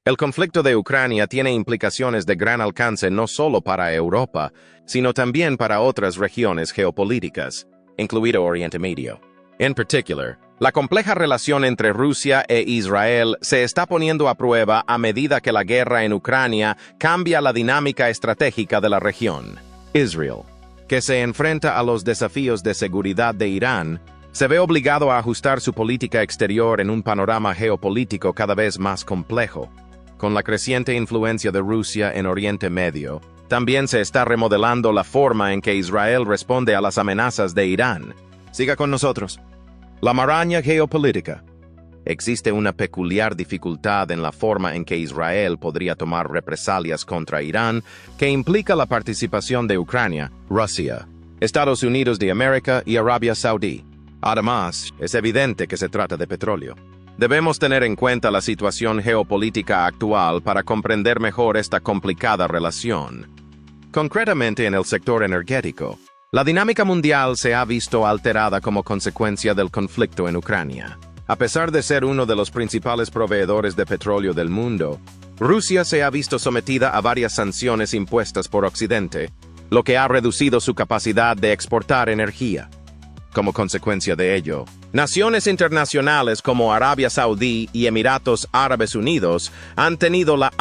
El conflicto de Ucrania tiene implicaciones de gran alcance no solo para Europa, sino también para otras regiones geopolíticas, incluido Oriente Medio. En particular, la compleja relación entre Rusia e Israel se está poniendo a prueba a medida que la guerra en Ucrania cambia la dinámica estratégica de la región. Israel, que se enfrenta a los desafíos de seguridad de Irán, se ve obligado a ajustar su política exterior en un panorama geopolítico cada vez más complejo. Con la creciente influencia de Rusia en Oriente Medio, también se está remodelando la forma en que Israel responde a las amenazas de Irán. Siga con nosotros. La maraña geopolítica. Existe una peculiar dificultad en la forma en que Israel podría tomar represalias contra Irán, que implica la participación de Ucrania, Rusia, Estados Unidos de América y Arabia Saudí. Además, es evidente que se trata de petróleo. Debemos tener en cuenta la situación geopolítica actual para comprender mejor esta complicada relación. Concretamente en el sector energético, la dinámica mundial se ha visto alterada como consecuencia del conflicto en Ucrania. A pesar de ser uno de los principales proveedores de petróleo del mundo, Rusia se ha visto sometida a varias sanciones impuestas por Occidente, lo que ha reducido su capacidad de exportar energía. Como consecuencia de ello, naciones internacionales como Arabia Saudí y Emiratos Árabes Unidos han tenido la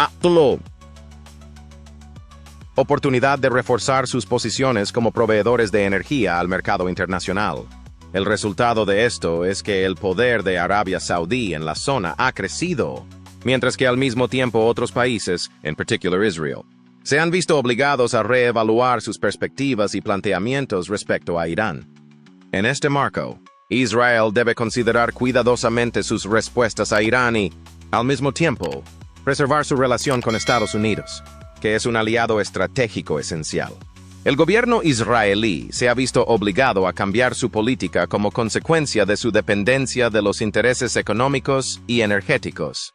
oportunidad de reforzar sus posiciones como proveedores de energía al mercado internacional. El resultado de esto es que el poder de Arabia Saudí en la zona ha crecido, mientras que al mismo tiempo otros países, en particular Israel, se han visto obligados a reevaluar sus perspectivas y planteamientos respecto a Irán. En este marco, Israel debe considerar cuidadosamente sus respuestas a Irán y, al mismo tiempo, preservar su relación con Estados Unidos, que es un aliado estratégico esencial. El gobierno israelí se ha visto obligado a cambiar su política como consecuencia de su dependencia de los intereses económicos y energéticos.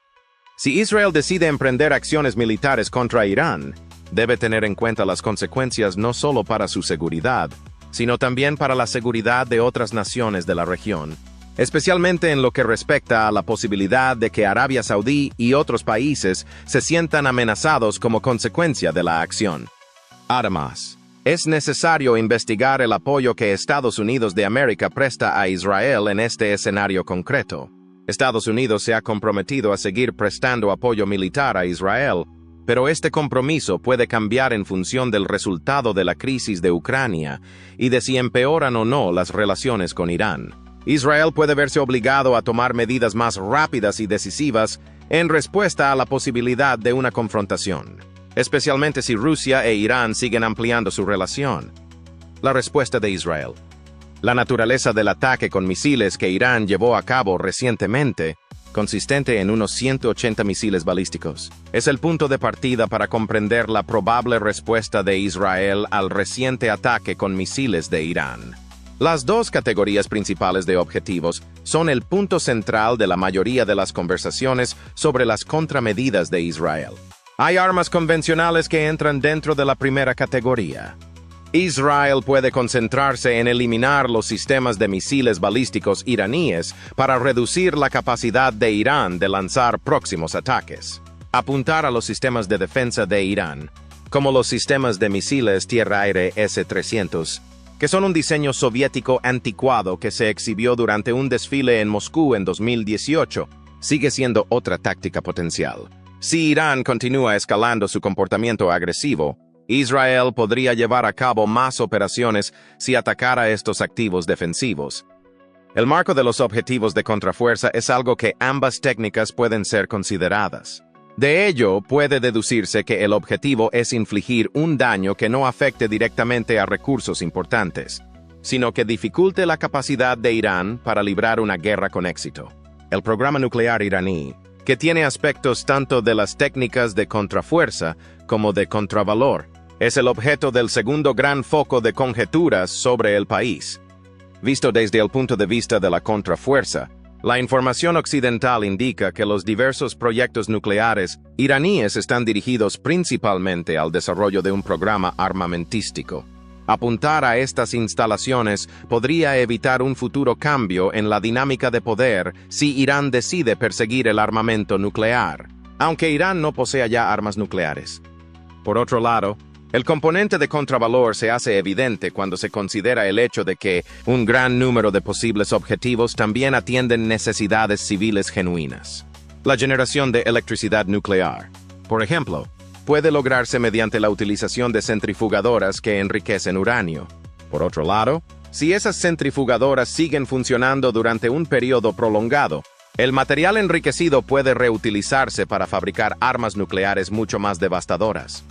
Si Israel decide emprender acciones militares contra Irán, debe tener en cuenta las consecuencias no solo para su seguridad, sino también para la seguridad de otras naciones de la región, especialmente en lo que respecta a la posibilidad de que Arabia Saudí y otros países se sientan amenazados como consecuencia de la acción. Además, es necesario investigar el apoyo que Estados Unidos de América presta a Israel en este escenario concreto. Estados Unidos se ha comprometido a seguir prestando apoyo militar a Israel, pero este compromiso puede cambiar en función del resultado de la crisis de Ucrania y de si empeoran o no las relaciones con Irán. Israel puede verse obligado a tomar medidas más rápidas y decisivas en respuesta a la posibilidad de una confrontación, especialmente si Rusia e Irán siguen ampliando su relación. La respuesta de Israel. La naturaleza del ataque con misiles que Irán llevó a cabo recientemente, consistente en unos 180 misiles balísticos, es el punto de partida para comprender la probable respuesta de Israel al reciente ataque con misiles de Irán. Las dos categorías principales de objetivos son el punto central de la mayoría de las conversaciones sobre las contramedidas de Israel. Hay armas convencionales que entran dentro de la primera categoría. Israel puede concentrarse en eliminar los sistemas de misiles balísticos iraníes para reducir la capacidad de Irán de lanzar próximos ataques. Apuntar a los sistemas de defensa de Irán, como los sistemas de misiles tierra-aire S-300, que son un diseño soviético anticuado que se exhibió durante un desfile en Moscú en 2018, sigue siendo otra táctica potencial. Si Irán continúa escalando su comportamiento agresivo, Israel podría llevar a cabo más operaciones si atacara estos activos defensivos. El marco de los objetivos de contrafuerza es algo que ambas técnicas pueden ser consideradas. De ello, puede deducirse que el objetivo es infligir un daño que no afecte directamente a recursos importantes, sino que dificulte la capacidad de Irán para librar una guerra con éxito. El programa nuclear iraní, que tiene aspectos tanto de las técnicas de contrafuerza como de contravalor, es el objeto del segundo gran foco de conjeturas sobre el país. Visto desde el punto de vista de la contrafuerza, la información occidental indica que los diversos proyectos nucleares iraníes están dirigidos principalmente al desarrollo de un programa armamentístico. Apuntar a estas instalaciones podría evitar un futuro cambio en la dinámica de poder si Irán decide perseguir el armamento nuclear. aunque Irán no posea ya armas nucleares. Por otro lado, el componente de contravalor se hace evidente cuando se considera el hecho de que un gran número de posibles objetivos también atienden necesidades civiles genuinas. La generación de electricidad nuclear, por ejemplo, puede lograrse mediante la utilización de centrifugadoras que enriquecen uranio. Por otro lado, si esas centrifugadoras siguen funcionando durante un periodo prolongado, el material enriquecido puede reutilizarse para fabricar armas nucleares mucho más devastadoras.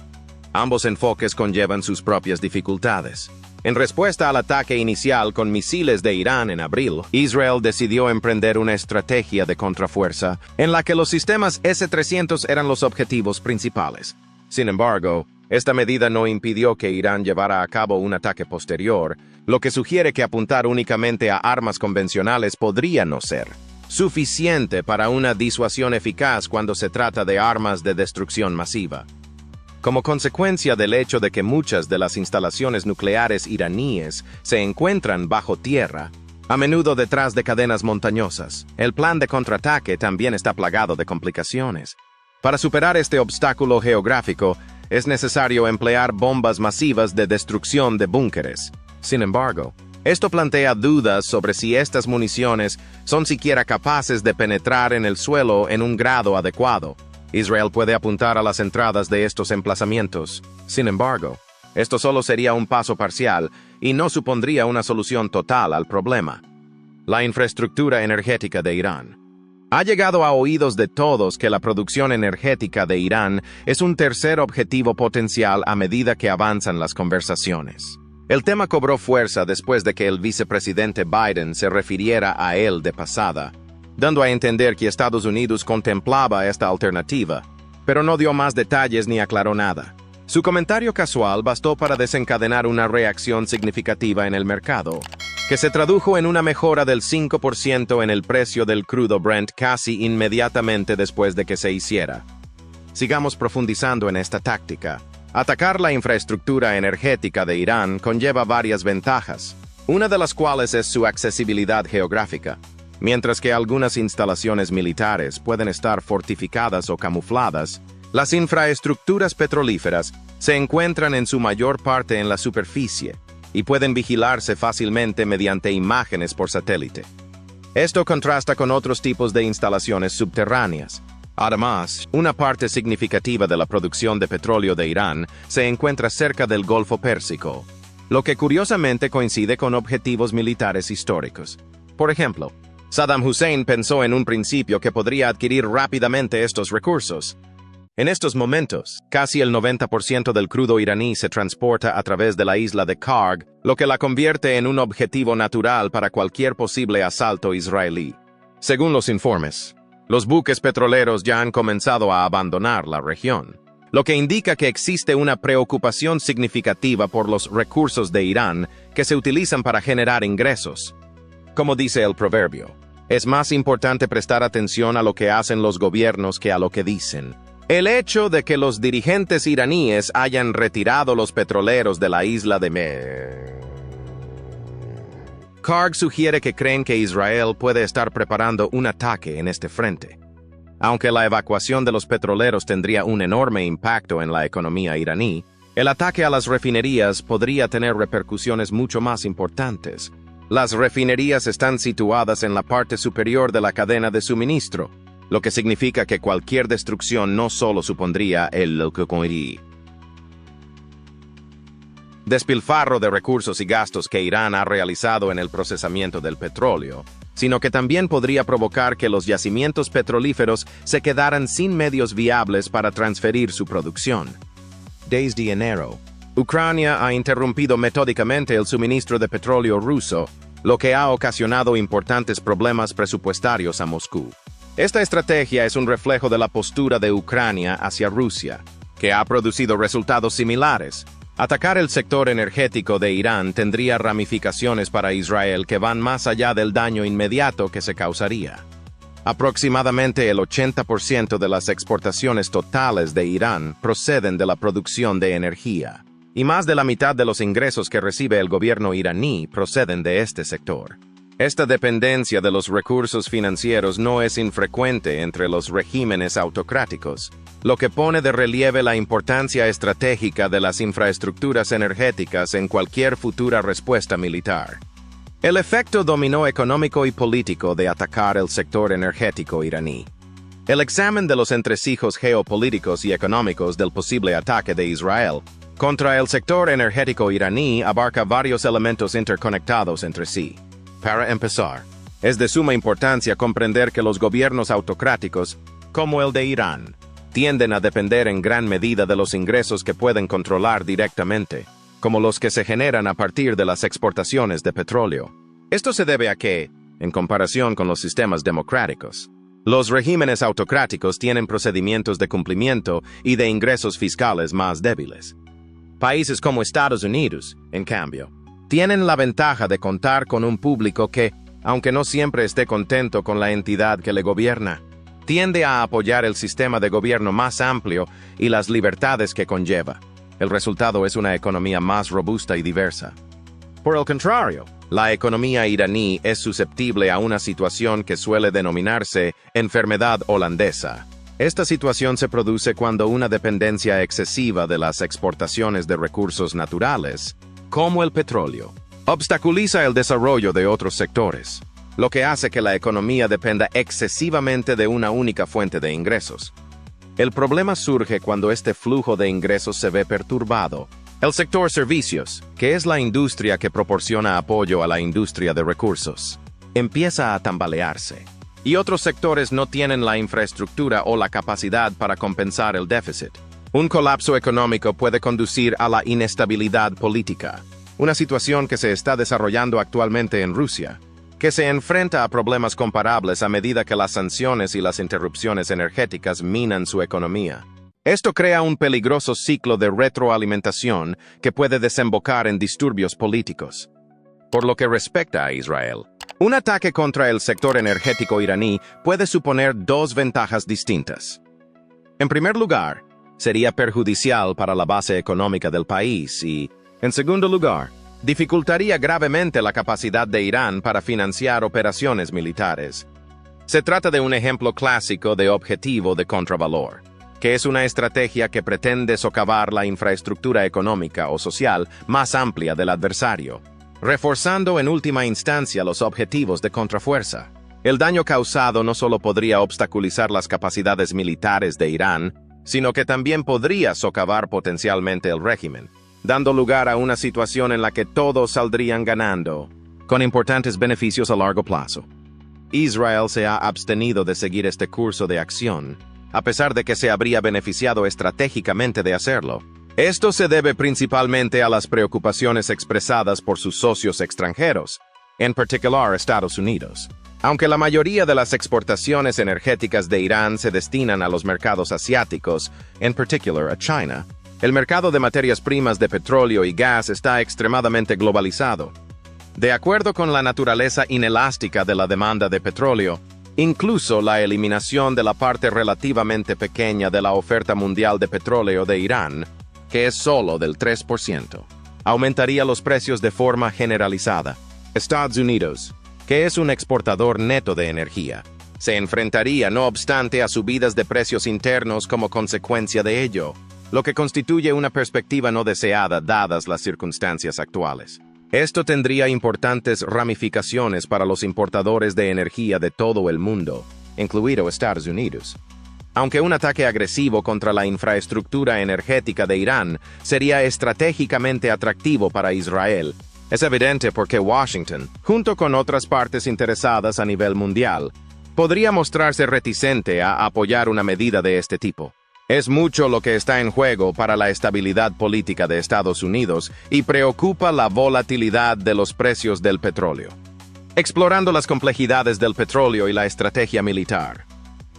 Ambos enfoques conllevan sus propias dificultades. En respuesta al ataque inicial con misiles de Irán en abril, Israel decidió emprender una estrategia de contrafuerza en la que los sistemas S-300 eran los objetivos principales. Sin embargo, esta medida no impidió que Irán llevara a cabo un ataque posterior, lo que sugiere que apuntar únicamente a armas convencionales podría no ser suficiente para una disuasión eficaz cuando se trata de armas de destrucción masiva. Como consecuencia del hecho de que muchas de las instalaciones nucleares iraníes se encuentran bajo tierra, a menudo detrás de cadenas montañosas, el plan de contraataque también está plagado de complicaciones. Para superar este obstáculo geográfico, es necesario emplear bombas masivas de destrucción de búnkeres. Sin embargo, esto plantea dudas sobre si estas municiones son siquiera capaces de penetrar en el suelo en un grado adecuado. Israel puede apuntar a las entradas de estos emplazamientos. Sin embargo, esto solo sería un paso parcial y no supondría una solución total al problema. La infraestructura energética de Irán. Ha llegado a oídos de todos que la producción energética de Irán es un tercer objetivo potencial a medida que avanzan las conversaciones. El tema cobró fuerza después de que el vicepresidente Biden se refiriera a él de pasada, dando a entender que Estados Unidos contemplaba esta alternativa, pero no dio más detalles ni aclaró nada. Su comentario casual bastó para desencadenar una reacción significativa en el mercado, que se tradujo en una mejora del 5% en el precio del crudo Brent casi inmediatamente después de que se hiciera. Sigamos profundizando en esta táctica. Atacar la infraestructura energética de Irán conlleva varias ventajas, una de las cuales es su accesibilidad geográfica. Mientras que algunas instalaciones militares pueden estar fortificadas o camufladas, las infraestructuras petrolíferas se encuentran en su mayor parte en la superficie y pueden vigilarse fácilmente mediante imágenes por satélite. Esto contrasta con otros tipos de instalaciones subterráneas. Además, una parte significativa de la producción de petróleo de Irán se encuentra cerca del Golfo Pérsico, lo que curiosamente coincide con objetivos militares históricos. Por ejemplo, Saddam Hussein pensó en un principio que podría adquirir rápidamente estos recursos. En estos momentos, casi el 90% del crudo iraní se transporta a través de la isla de Karg, lo que la convierte en un objetivo natural para cualquier posible asalto israelí. Según los informes, los buques petroleros ya han comenzado a abandonar la región, lo que indica que existe una preocupación significativa por los recursos de Irán que se utilizan para generar ingresos. Como dice el proverbio, es más importante prestar atención a lo que hacen los gobiernos que a lo que dicen. El hecho de que los dirigentes iraníes hayan retirado los petroleros de la isla de Karg sugiere que creen que Israel puede estar preparando un ataque en este frente. Aunque la evacuación de los petroleros tendría un enorme impacto en la economía iraní, el ataque a las refinerías podría tener repercusiones mucho más importantes. Las refinerías están situadas en la parte superior de la cadena de suministro, lo que significa que cualquier destrucción no solo supondría el despilfarro de recursos y gastos que Irán ha realizado en el procesamiento del petróleo, sino que también podría provocar que los yacimientos petrolíferos se quedaran sin medios viables para transferir su producción. Desde enero, Ucrania ha interrumpido metódicamente el suministro de petróleo ruso, lo que ha ocasionado importantes problemas presupuestarios a Moscú. Esta estrategia es un reflejo de la postura de Ucrania hacia Rusia, que ha producido resultados similares. Atacar el sector energético de Irán tendría ramificaciones para Israel que van más allá del daño inmediato que se causaría. Aproximadamente el 80% de las exportaciones totales de Irán proceden de la producción de energía, y más de la mitad de los ingresos que recibe el gobierno iraní proceden de este sector. Esta dependencia de los recursos financieros no es infrecuente entre los regímenes autocráticos, lo que pone de relieve la importancia estratégica de las infraestructuras energéticas en cualquier futura respuesta militar. El efecto dominó económico y político de atacar el sector energético iraní. El examen de los entresijos geopolíticos y económicos del posible ataque de Israel contra el sector energético iraní abarca varios elementos interconectados entre sí. Para empezar, es de suma importancia comprender que los gobiernos autocráticos, como el de Irán, tienden a depender en gran medida de los ingresos que pueden controlar directamente, como los que se generan a partir de las exportaciones de petróleo. Esto se debe a que, en comparación con los sistemas democráticos, los regímenes autocráticos tienen procedimientos de cumplimiento y de ingresos fiscales más débiles. Países como Estados Unidos, en cambio, tienen la ventaja de contar con un público que, aunque no siempre esté contento con la entidad que le gobierna, tiende a apoyar el sistema de gobierno más amplio y las libertades que conlleva. El resultado es una economía más robusta y diversa. Por el contrario, la economía iraní es susceptible a una situación que suele denominarse enfermedad holandesa. Esta situación se produce cuando una dependencia excesiva de las exportaciones de recursos naturales, como el petróleo, obstaculiza el desarrollo de otros sectores, lo que hace que la economía dependa excesivamente de una única fuente de ingresos. El problema surge cuando este flujo de ingresos se ve perturbado. El sector servicios, que es la industria que proporciona apoyo a la industria de recursos, empieza a tambalearse, y otros sectores no tienen la infraestructura o la capacidad para compensar el déficit. Un colapso económico puede conducir a la inestabilidad política, una situación que se está desarrollando actualmente en Rusia, que se enfrenta a problemas comparables a medida que las sanciones y las interrupciones energéticas minan su economía. Esto crea un peligroso ciclo de retroalimentación que puede desembocar en disturbios políticos. Por lo que respecta a Israel, un ataque contra el sector energético iraní puede suponer dos ventajas distintas. En primer lugar, sería perjudicial para la base económica del país y, en segundo lugar, dificultaría gravemente la capacidad de Irán para financiar operaciones militares. Se trata de un ejemplo clásico de objetivo de contravalor, que es una estrategia que pretende socavar la infraestructura económica o social más amplia del adversario, reforzando en última instancia los objetivos de contrafuerza. El daño causado no solo podría obstaculizar las capacidades militares de Irán, sino que también podría socavar potencialmente el régimen, dando lugar a una situación en la que todos saldrían ganando, con importantes beneficios a largo plazo. Israel se ha abstenido de seguir este curso de acción, a pesar de que se habría beneficiado estratégicamente de hacerlo. Esto se debe principalmente a las preocupaciones expresadas por sus socios extranjeros, en particular Estados Unidos. Aunque la mayoría de las exportaciones energéticas de Irán se destinan a los mercados asiáticos, en particular a China, el mercado de materias primas de petróleo y gas está extremadamente globalizado. De acuerdo con la naturaleza inelástica de la demanda de petróleo, incluso la eliminación de la parte relativamente pequeña de la oferta mundial de petróleo de Irán, que es solo del 3%, aumentaría los precios de forma generalizada. Estados Unidos, que es un exportador neto de energía, se enfrentaría, no obstante, a subidas de precios internos como consecuencia de ello, lo que constituye una perspectiva no deseada dadas las circunstancias actuales. Esto tendría importantes ramificaciones para los importadores de energía de todo el mundo, incluido Estados Unidos. Aunque un ataque agresivo contra la infraestructura energética de Irán sería estratégicamente atractivo para Israel, es evidente porque Washington, junto con otras partes interesadas a nivel mundial, podría mostrarse reticente a apoyar una medida de este tipo. Es mucho lo que está en juego para la estabilidad política de Estados Unidos y preocupa la volatilidad de los precios del petróleo. Explorando las complejidades del petróleo y la estrategia militar.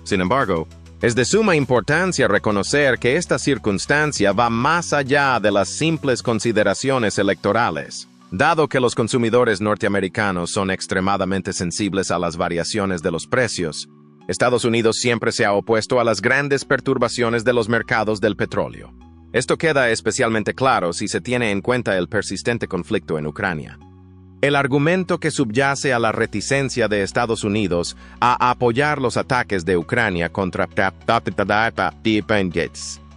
Sin embargo, es de suma importancia reconocer que esta circunstancia va más allá de las simples consideraciones electorales. Dado que los consumidores norteamericanos son extremadamente sensibles a las variaciones de los precios, Estados Unidos siempre se ha opuesto a las grandes perturbaciones de los mercados del petróleo. Esto queda especialmente claro si se tiene en cuenta el persistente conflicto en Ucrania. El argumento que subyace a la reticencia de Estados Unidos a apoyar los ataques de Ucrania contra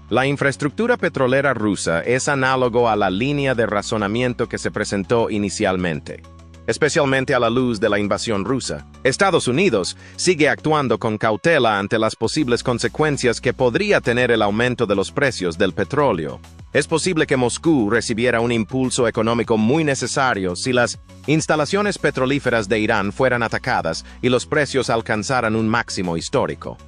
la infraestructura petrolera rusa es análogo a la línea de razonamiento que se presentó inicialmente. Especialmente a la luz de la invasión rusa, Estados Unidos sigue actuando con cautela ante las posibles consecuencias que podría tener el aumento de los precios del petróleo. Es posible que Moscú recibiera un impulso económico muy necesario si las instalaciones petrolíferas de Irán fueran atacadas y los precios alcanzaran un máximo histórico.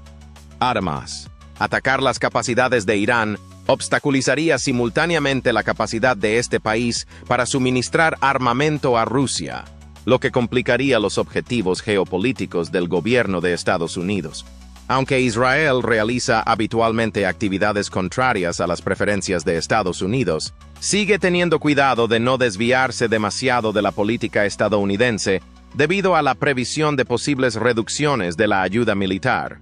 Además, atacar las capacidades de Irán obstaculizaría simultáneamente la capacidad de este país para suministrar armamento a Rusia, lo que complicaría los objetivos geopolíticos del gobierno de Estados Unidos. Aunque Israel realiza habitualmente actividades contrarias a las preferencias de Estados Unidos, sigue teniendo cuidado de no desviarse demasiado de la política estadounidense debido a la previsión de posibles reducciones de la ayuda militar.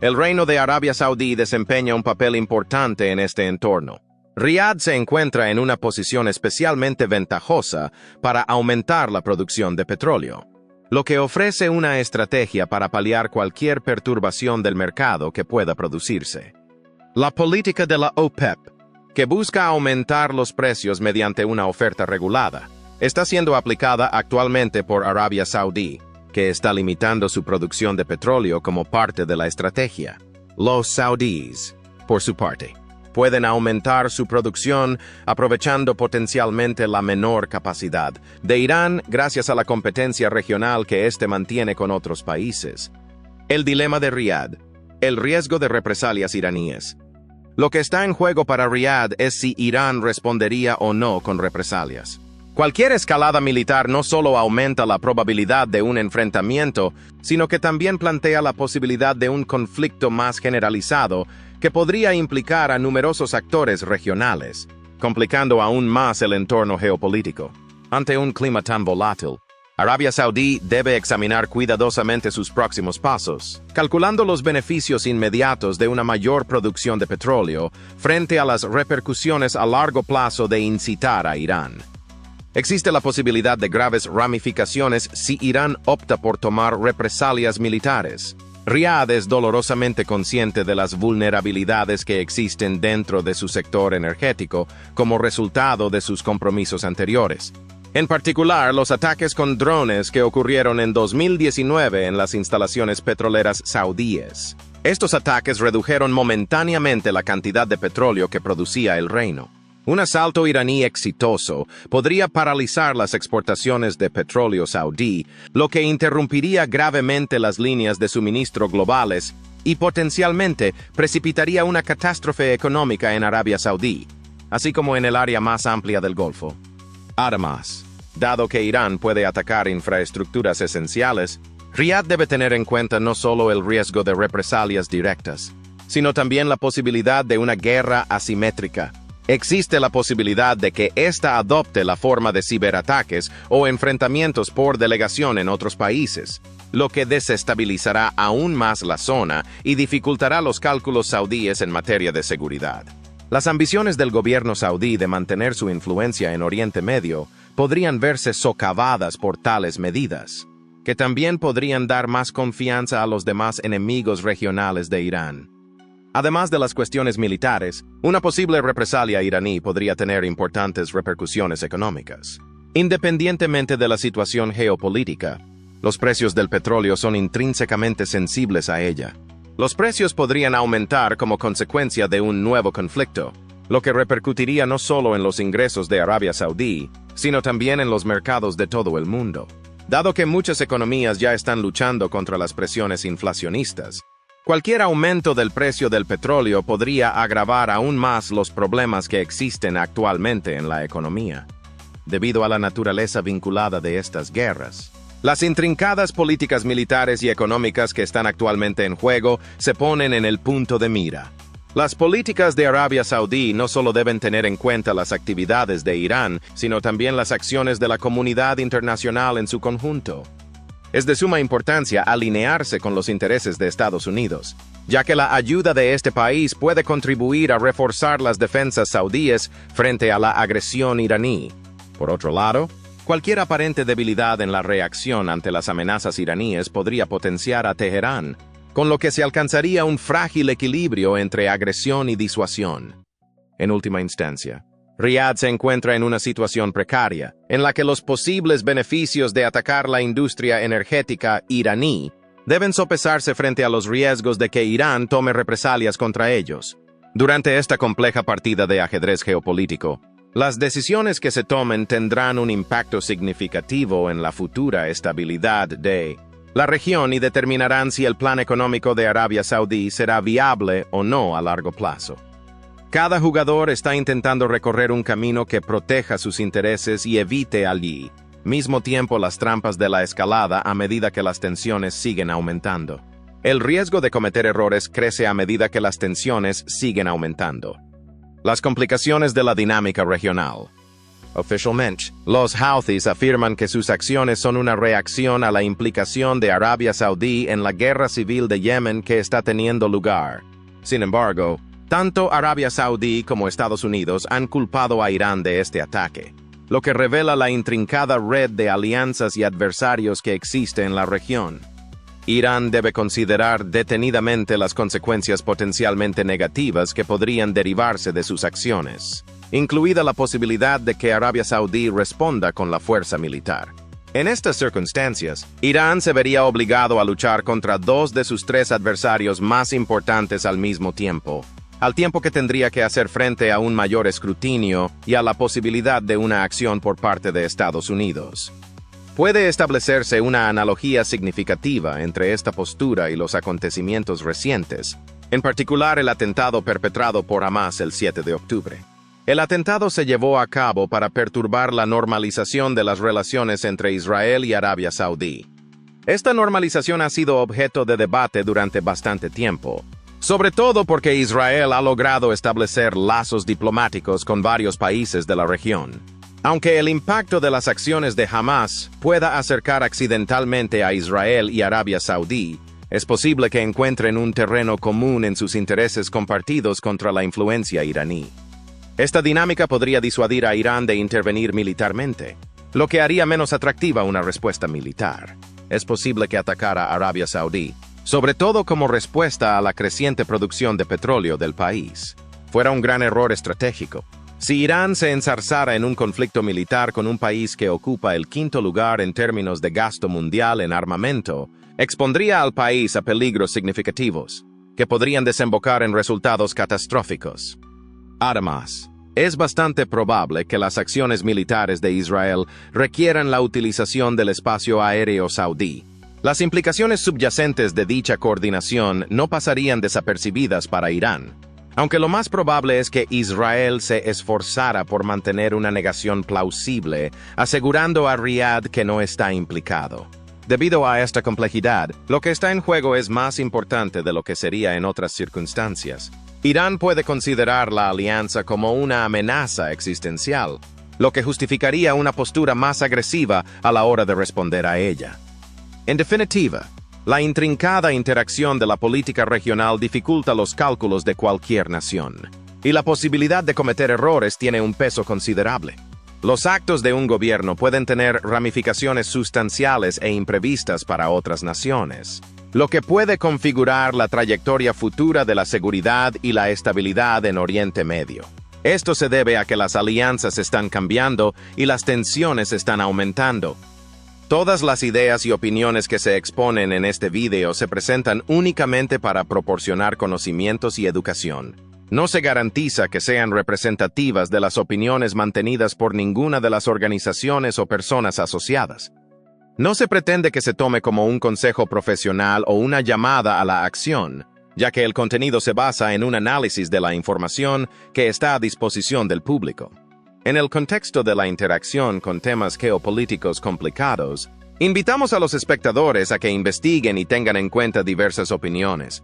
El Reino de Arabia Saudí desempeña un papel importante en este entorno. Riad se encuentra en una posición especialmente ventajosa para aumentar la producción de petróleo, lo que ofrece una estrategia para paliar cualquier perturbación del mercado que pueda producirse. La política de la OPEP, que busca aumentar los precios mediante una oferta regulada, está siendo aplicada actualmente por Arabia Saudí, que está limitando su producción de petróleo como parte de la estrategia. Los saudíes, por su parte, pueden aumentar su producción aprovechando potencialmente la menor capacidad de Irán gracias a la competencia regional que éste mantiene con otros países. El dilema de Riad, el riesgo de represalias iraníes. Lo que está en juego para Riad es si Irán respondería o no con represalias. Cualquier escalada militar no solo aumenta la probabilidad de un enfrentamiento, sino que también plantea la posibilidad de un conflicto más generalizado que podría implicar a numerosos actores regionales, complicando aún más el entorno geopolítico. Ante un clima tan volátil, Arabia Saudí debe examinar cuidadosamente sus próximos pasos, calculando los beneficios inmediatos de una mayor producción de petróleo frente a las repercusiones a largo plazo de incitar a Irán. Existe la posibilidad de graves ramificaciones si Irán opta por tomar represalias militares. Riad es dolorosamente consciente de las vulnerabilidades que existen dentro de su sector energético como resultado de sus compromisos anteriores. En particular, los ataques con drones que ocurrieron en 2019 en las instalaciones petroleras saudíes. Estos ataques redujeron momentáneamente la cantidad de petróleo que producía el reino. Un asalto iraní exitoso podría paralizar las exportaciones de petróleo saudí, lo que interrumpiría gravemente las líneas de suministro globales y potencialmente precipitaría una catástrofe económica en Arabia Saudí, así como en el área más amplia del Golfo. Además, dado que Irán puede atacar infraestructuras esenciales, Riad debe tener en cuenta no solo el riesgo de represalias directas, sino también la posibilidad de una guerra asimétrica. Existe la posibilidad de que ésta adopte la forma de ciberataques o enfrentamientos por delegación en otros países, lo que desestabilizará aún más la zona y dificultará los cálculos saudíes en materia de seguridad. Las ambiciones del gobierno saudí de mantener su influencia en Oriente Medio podrían verse socavadas por tales medidas, que también podrían dar más confianza a los demás enemigos regionales de Irán. Además de las cuestiones militares, una posible represalia iraní podría tener importantes repercusiones económicas. Independientemente de la situación geopolítica, los precios del petróleo son intrínsecamente sensibles a ella. Los precios podrían aumentar como consecuencia de un nuevo conflicto, lo que repercutiría no solo en los ingresos de Arabia Saudí, sino también en los mercados de todo el mundo. Dado que muchas economías ya están luchando contra las presiones inflacionistas, cualquier aumento del precio del petróleo podría agravar aún más los problemas que existen actualmente en la economía, debido a la naturaleza vinculada de estas guerras. Las intrincadas políticas militares y económicas que están actualmente en juego se ponen en el punto de mira. Las políticas de Arabia Saudí no solo deben tener en cuenta las actividades de Irán, sino también las acciones de la comunidad internacional en su conjunto. Es de suma importancia alinearse con los intereses de Estados Unidos, ya que la ayuda de este país puede contribuir a reforzar las defensas saudíes frente a la agresión iraní. Por otro lado, Cualquier aparente debilidad en la reacción ante las amenazas iraníes podría potenciar a Teherán, con lo que se alcanzaría un frágil equilibrio entre agresión y disuasión. En última instancia, Riad se encuentra en una situación precaria, en la que los posibles beneficios de atacar la industria energética iraní deben sopesarse frente a los riesgos de que Irán tome represalias contra ellos. Durante esta compleja partida de ajedrez geopolítico, las decisiones que se tomen tendrán un impacto significativo en la futura estabilidad de la región y determinarán si el plan económico de Arabia Saudí será viable o no a largo plazo. Cada jugador está intentando recorrer un camino que proteja sus intereses y evite al mismo tiempo las trampas de la escalada a medida que las tensiones siguen aumentando. El riesgo de cometer errores crece a medida que las tensiones siguen aumentando. Las complicaciones de la dinámica regional. Oficialmente, los Houthis afirman que sus acciones son una reacción a la implicación de Arabia Saudí en la guerra civil de Yemen que está teniendo lugar. Sin embargo, tanto Arabia Saudí como Estados Unidos han culpado a Irán de este ataque, lo que revela la intrincada red de alianzas y adversarios que existe en la región. Irán debe considerar detenidamente las consecuencias potencialmente negativas que podrían derivarse de sus acciones, incluida la posibilidad de que Arabia Saudí responda con la fuerza militar. En estas circunstancias, Irán se vería obligado a luchar contra dos de sus tres adversarios más importantes al mismo tiempo que tendría que hacer frente a un mayor escrutinio y a la posibilidad de una acción por parte de Estados Unidos. Puede establecerse una analogía significativa entre esta postura y los acontecimientos recientes, en particular el atentado perpetrado por Hamas el 7 de octubre. El atentado se llevó a cabo para perturbar la normalización de las relaciones entre Israel y Arabia Saudí. Esta normalización ha sido objeto de debate durante bastante tiempo, sobre todo porque Israel ha logrado establecer lazos diplomáticos con varios países de la región. Aunque el impacto de las acciones de Hamas pueda acercar accidentalmente a Israel y Arabia Saudí, es posible que encuentren un terreno común en sus intereses compartidos contra la influencia iraní. Esta dinámica podría disuadir a Irán de intervenir militarmente, lo que haría menos atractiva una respuesta militar. Es posible que atacara a Arabia Saudí, sobre todo como respuesta a la creciente producción de petróleo del país. Fuera un gran error estratégico. Si Irán se enzarzara en un conflicto militar con un país que ocupa el quinto lugar en términos de gasto mundial en armamento, expondría al país a peligros significativos, que podrían desembocar en resultados catastróficos. Además, es bastante probable que las acciones militares de Israel requieran la utilización del espacio aéreo saudí. Las implicaciones subyacentes de dicha coordinación no pasarían desapercibidas para Irán, aunque lo más probable es que Israel se esforzara por mantener una negación plausible, asegurando a Riad que no está implicado. Debido a esta complejidad, lo que está en juego es más importante de lo que sería en otras circunstancias. Irán puede considerar la alianza como una amenaza existencial, lo que justificaría una postura más agresiva a la hora de responder a ella. En definitiva, la intrincada interacción de la política regional dificulta los cálculos de cualquier nación, y la posibilidad de cometer errores tiene un peso considerable. Los actos de un gobierno pueden tener ramificaciones sustanciales e imprevistas para otras naciones, lo que puede configurar la trayectoria futura de la seguridad y la estabilidad en Oriente Medio. Esto se debe a que las alianzas están cambiando y las tensiones están aumentando. Todas las ideas y opiniones que se exponen en este video se presentan únicamente para proporcionar conocimientos y educación. No se garantiza que sean representativas de las opiniones mantenidas por ninguna de las organizaciones o personas asociadas. No se pretende que se tome como un consejo profesional o una llamada a la acción, ya que el contenido se basa en un análisis de la información que está a disposición del público. En el contexto de la interacción con temas geopolíticos complicados, invitamos a los espectadores a que investiguen y tengan en cuenta diversas opiniones.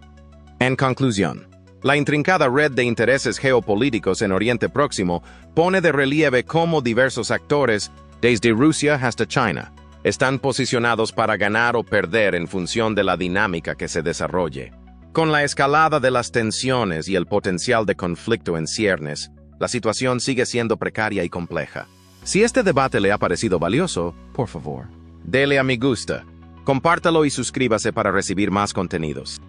En conclusión, la intrincada red de intereses geopolíticos en Oriente Próximo pone de relieve cómo diversos actores, desde Rusia hasta China, están posicionados para ganar o perder en función de la dinámica que se desarrolle. Con la escalada de las tensiones y el potencial de conflicto en ciernes, la situación sigue siendo precaria y compleja. Si este debate le ha parecido valioso, por favor, dele a me gusta, compártalo y suscríbase para recibir más contenidos.